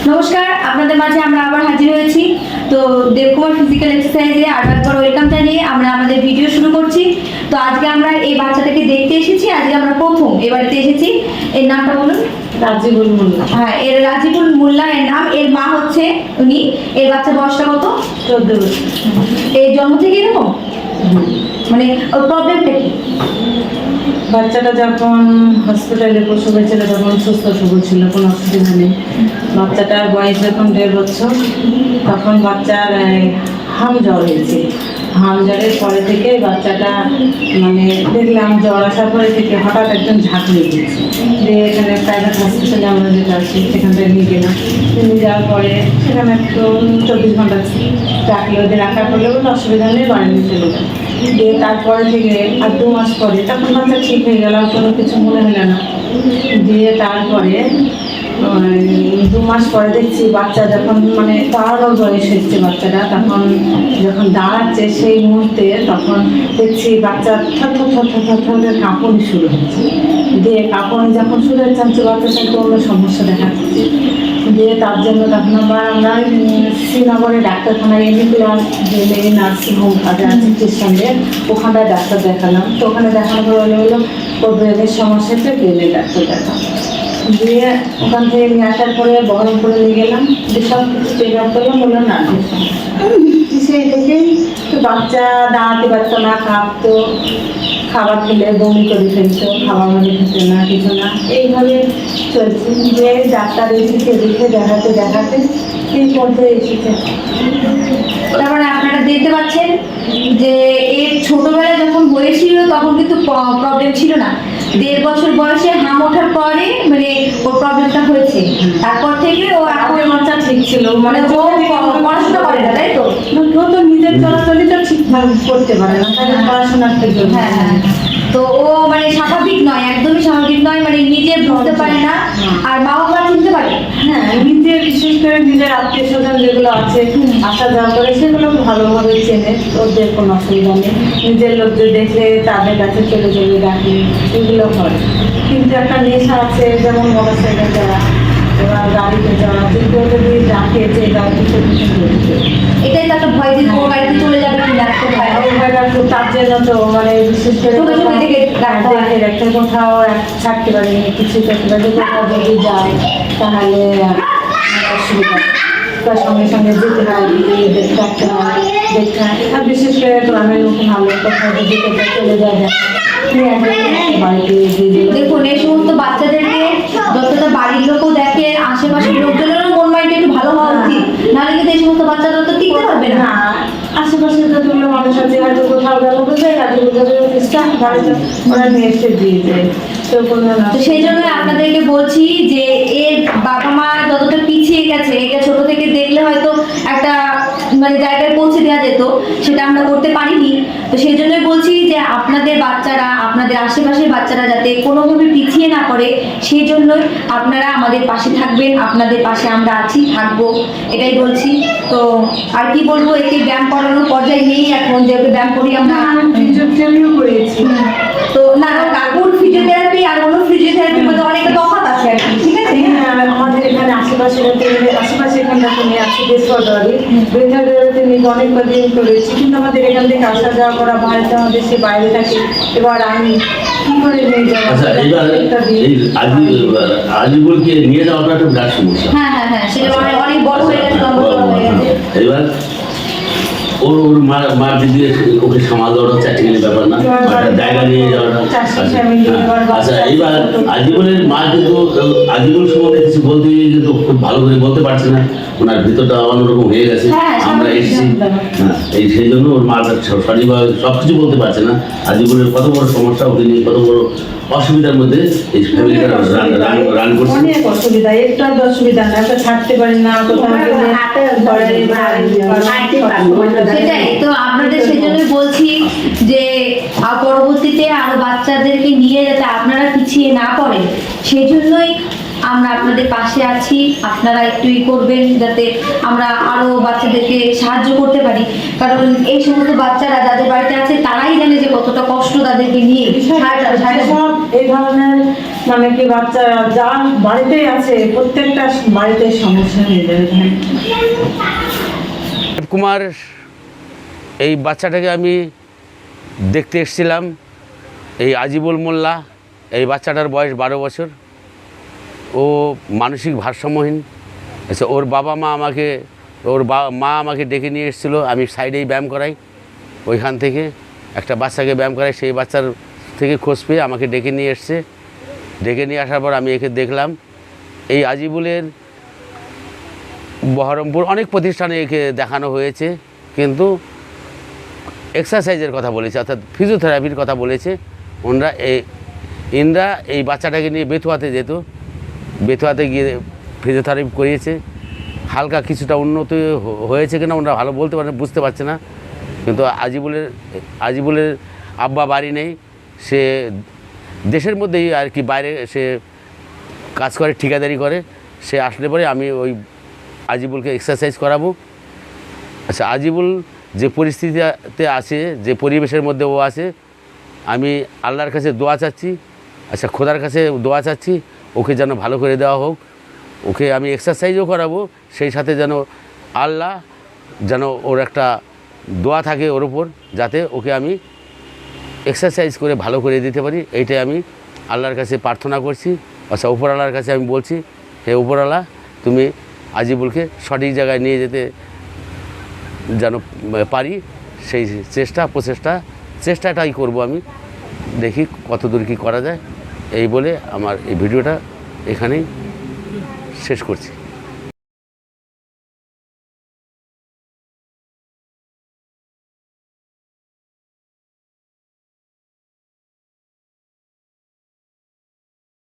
নমস্কার, আপনাদের মাঝে আমরা আবার হাজির হয়েছি। তো দেবকুমার ফিজিক্যাল এক্সারসাইজে আরেকবার ওয়েলকাম জানিয়ে আমরা আমাদের ভিডিও শুরু করছি। তো আজকে আমরা এই বাচ্চাটাকে দেখতে এসেছি। আজকে আমরা প্রথম এ বাড়িতে এসেছি। এর নামটা বলুন। রাজিবুল মোল্লা। হ্যাঁ, এর রাজিবুল মোল্লা এর নাম। এর মা হচ্ছে উনি। এর বাচ্চা বয়সটা কত? 14 বছর। এর জন্ম থেকে এরকম, মানে ওর প্রবলেমটা কি? বাচ্চাটা যখন হসপিটালে প্রসব হয়েছিল তখন সুস্থ সবল ছিল, কোনো অসুবিধা নেই। বাচ্চাটার বয়স যখন 1.5 বছর তখন বাচ্চার হাম জ্বর হয়েছে। হাম জ্বরের পরে থেকে বাচ্চাটা মানে দেখলাম জ্বর আসার পরে থেকে হঠাৎ একজন ঝাঁকুনি দিচ্ছে। দিয়ে এখানে প্রাইভেট হসপিটালে আমরা যেটা আছি সেখান থেকে নিয়ে গেলাম। নিয়ে যাওয়ার পরে সেখানে একটু 24 ঘন্টা রাখলে, ওদের রাখার পরে কোনো অসুবিধা নেই, বাড়ি নিয়ে চলে গেল। দিয়ে তারপরে থেকে আর 2 মাস পরে তখন বাচ্চা ঠিক হয়ে গেল, কোনো কিছু মনে হলো না। দিয়ে তারপরে 2 মাস পরে দেখছি বাচ্চা যখন মানে দাঁড়ানোর বয়স হচ্ছে বাচ্চাটা, তখন যখন দাঁড়াচ্ছে সেই মুহূর্তে তখন দেখছি বাচ্চা থর থর থর থর থর থর কাঁপুনি শুরু হচ্ছে। দিয়ে কাঁপুনি যখন শুরু হচ্ছে বাচ্চাটা একটু অন্য সমস্যা দেখা যাচ্ছে। দিয়ে তার জন্য তখন আমরা শ্রীনগরে ডাক্তারখানায় এমনিকুলার যে মেয়ে নার্সিংহোম কাজে আছে খ্রিস্টানদের, ওখানটায় ডাক্তার দেখালাম। তো ওখানে দেখানোর পরে হলো ওর ব্রেনের সমস্যা হচ্ছে, ব্রেনে ডাক্তার দেখালাম। দিয়ে ওখান থেকে নিয়ে আসার পরে বহরমপুরে নিয়ে গেলাম, যে সব কিছু চেক আপ করলাম, বললাম না সেই থেকেই তো বাচ্চা দাঁড়াতে পারতো না, কাঁপতো, খাবার খেলে বমি করে ফেলতো, খাবার মানে খেতে না, কিছু না, এইভাবে চলছে। যে ডাক্তার এদিকে দেখে দেখাতে এই পর্যায়ে এসেছে। তারপরে আপনারা দেখতে পাচ্ছেন যে এর ছোটবেলায় যখন হয়েছিল তখন কিন্তু প্রবলেম ছিল না। 1.5 বছর বয়সে হাম ওঠার পরে মানে ওর প্রবলেমটা হয়েছে। তারপর থেকে ও এখন বাচ্চা ঠিক ছিল, মানে ও পড়াশোনা করে না, তাই তো? ও তো নিজের চলাচলিটা ঠিকভাবে করতে পারে না, তাহলে পড়াশোনার থেকে। হ্যাঁ হ্যাঁ। তো ও মানে স্বাভাবিক নয়, একদমই স্বাভাবিক নয়, মানে নিজে বুঝতে পারে না। আর মা বাবা চিনতে পারে। হ্যাঁ, নিজের বিশেষ করে নিজের আত্মীয় স্বজন যেগুলো আছে আসা যাওয়া করে সেগুলো ভালোভাবে চেনে, ওদের কোনো অসুবিধা নেই। নিজের লোকদের দেখলে তাদের কাছে চলে চলে ডাকে, এগুলো হয়। কিন্তু একটা নেশা আছে, যেমন মোটরসাইকেল যাওয়া, এবার গাড়িতে যাওয়া, কিন্তু যদি ডাকে যে গাড়িতে চলতে, এটাই তো একটা ভয় যে তোর বাড়িতে চলে যাবে কিনা, একটা ভয়। ওই ভয়টা তো তার জন্য তো মানে বিশেষ করে ছোট ছোট থেকে ডাক্তার দেখে রাখতে, কোথাও থাকতে পারি কিছু করতে পারি, কোথাও যদি যায় তাহলে অসুবিধা, তার সঙ্গে সঙ্গে যেতে হয়, দেখতে হয়, দেখতে হয়। আর বিশেষ করে গ্রামের লোক ভালো, কোথাও যদি কোথাও চলে যায় বাড়িতে দেখুন, এই সমস্ত বাচ্চাদেরকে যতটা বাড়ির লোকও দেখে, আশেপাশের লোকজনেরও মন মাইন্ড একটু ভালো হওয়া উচিত, নাহলে কিন্তু এই সমস্ত বাচ্চারা তো টিকতে পারবে না। আশেপাশে যতগুলো মানুষ আছে হয়তো কোথাও গেল বোঝায়, ওরা নিয়ে এসে দিয়ে যায়। তো সেই জন্য আপনাদেরকে বলছি যে এর বাবা মা যতটা পিছিয়ে গেছে, একে ছোট থেকে দেখলে হয়তো একটা মানে জায়গায় পৌঁছে দেওয়া যেত, সেটা আমরা করতে পারিনি। তো সেই জন্যই বলছি যে আপনাদের বাচ্চারা, আপনাদের আশেপাশের বাচ্চারা যাতে কোনোভাবে পিছিয়ে না পড়ে, সেই জন্যই আপনারা আমাদের পাশে থাকবেন। আপনাদের পাশে আমরা আছি, থাকবো, এটাই বলছি। তো আর কি বলবো, একে ব্যায়াম করানোর পর্যায়ে নেই এখন, যে ওকে ব্যায়াম করি আমরা। ফিজিওথেরাপিও করেছি। তো না, কাকুর ফিজিওথেরাপি আর অন্য ফিজিওথেরাপির মধ্যে অনেকটা তফাৎ আছে আর কি, ঠিক আছে? আমাদের এখানে আশেপাশে এখানটাতে নিয়ে আসছি বেসরকারি বৃদ্ধাদেরতে নিয়ে অনেক দিন করেছি, কিন্তু আমাদের এখান থেকে আসা যাওয়া করা বাড়িতে, আমাদের সে বাইরে থাকি। এবার আমি কি করে নিয়ে যাবো? আচ্ছা, এইবার এই আজিবুলকে নিয়ে যাওয়াটা একটা বিরাট সমস্যা। হ্যাঁ হ্যাঁ হ্যাঁ, সেটা অনেক বড় হয়ে গেছে, লম্বা হয়ে গেছে। এবার ওর মার দিদি ওকে সামাল দেওয়াটা চ্যাটিংয়ের ব্যাপার না, একটা জায়গা নিয়ে যাওয়াটা। আচ্ছা, এইবার আজিবুলের মা কিন্তু আজিবুল সম্বন্ধে কিছু বলতে গিয়ে কিন্তু খুব ভালো করে বলতে পারছে না, ওনার ভিতরটা অন্যরকম হয়ে গেছে। আমরা এসেছি, এই সেই জন্য ওর মা সঠিকভাবে সব কিছু বলতে পারছে না। আজিবুলের কত বড় সমস্যা, ওকে নিয়ে কত বড় অসুবিধার মধ্যে এই ফ্যামিলিটা রান করছে। অনেক অসুবিধা, একটু আর অসুবিধা না, থাকতে পারি না, কোথাও সেটাই তো আপনাদের সেই জন্যই বলছি যে পরবর্তীতে আরো বাচ্চাদেরকে নিয়ে যাতে আপনারা পিছিয়ে না পড়েন, সেই জন্যই আমরা আপনাদের পাশে আছি, আপনারা একটু করবেন যাতে আমরা আরো বাচ্চাদেরকে সাহায্য করতে পারি, কারণ এই সমস্ত বাচ্চারা যাদের বাড়িতে আছে তারাই জানে যে কতটা কষ্ট তাদেরকে নিয়ে সব এই ধরনের মানে কি বাচ্চারা যার বাড়িতেই আছে প্রত্যেকটা বাড়িতে সমস্যা হয়ে যায়। কুমার এই বাচ্চাটাকে আমি দেখতে এসেছিলাম, এই আজিবুল মোল্লা, এই বাচ্চাটার বয়স 12 বছর। ও মানসিক ভারসাম্যহীন। আচ্ছা, ওর বাবা মা আমাকে মা আমাকে ডেকে নিয়ে এসেছিলো, আমি সাইডেই ব্যায়াম করাই, ওইখান থেকে একটা বাচ্চাকে ব্যায়াম করাই, সেই বাচ্চার থেকে খোঁজ পেয়ে আমাকে ডেকে নিয়ে এসছে। ডেকে নিয়ে আসার পর আমি একে দেখলাম। এই আজিবুলের বহরমপুর অনেক প্রতিষ্ঠানে একে দেখানো হয়েছে, কিন্তু এক্সারসাইজের কথা বলেছে, অর্থাৎ ফিজিওথেরাপির কথা বলেছে। ইনরা এই বাচ্চাটাকে নিয়ে বেথুয়াতে যেত, বেথুয়াতে গিয়ে ফিজিওথেরাপি করিয়েছে। হালকা কিছুটা উন্নতি হয়েছে কিনা ওনারা ভালো বলতে পারে, বুঝতে পারছে না। কিন্তু আজিবুলের আব্বা বাড়ি নেই, সে দেশের মধ্যেই আর কি, বাইরে সে কাজ করে, ঠিকাদারি করে। সে আসলে পরে আমি ওই আজিবুলকে এক্সারসাইজ করাবো। আচ্ছা, আজিবুল যে পরিস্থিতিতে আছে, যে পরিবেশের মধ্যে ও আছে, আমি আল্লাহর কাছে দোয়া চাচ্ছি, আচ্ছা খোদার কাছে দোয়া চাচ্ছি, ওকে যেন ভালো করে দেওয়া হোক। ওকে আমি এক্সারসাইজও করাবো, সেই সাথে যেন আল্লাহ যেন ওর একটা দোয়া থাকে ওর উপর, যাতে ওকে আমি এক্সারসাইজ করে ভালো করে দিতে পারি। এইটাই আমি আল্লাহর কাছে প্রার্থনা করছি। আচ্ছা, উপরওয়ালার কাছে আমি বলছি, হে উপরওয়ালা, তুমি আজিবুলকে সঠিক জায়গায় নিয়ে যেতে যেন পারি, সেই চেষ্টাটাই করব। আমি দেখি কতদূর কী করা যায়। এই বলে আমার এই ভিডিওটা এখানেই শেষ করছি।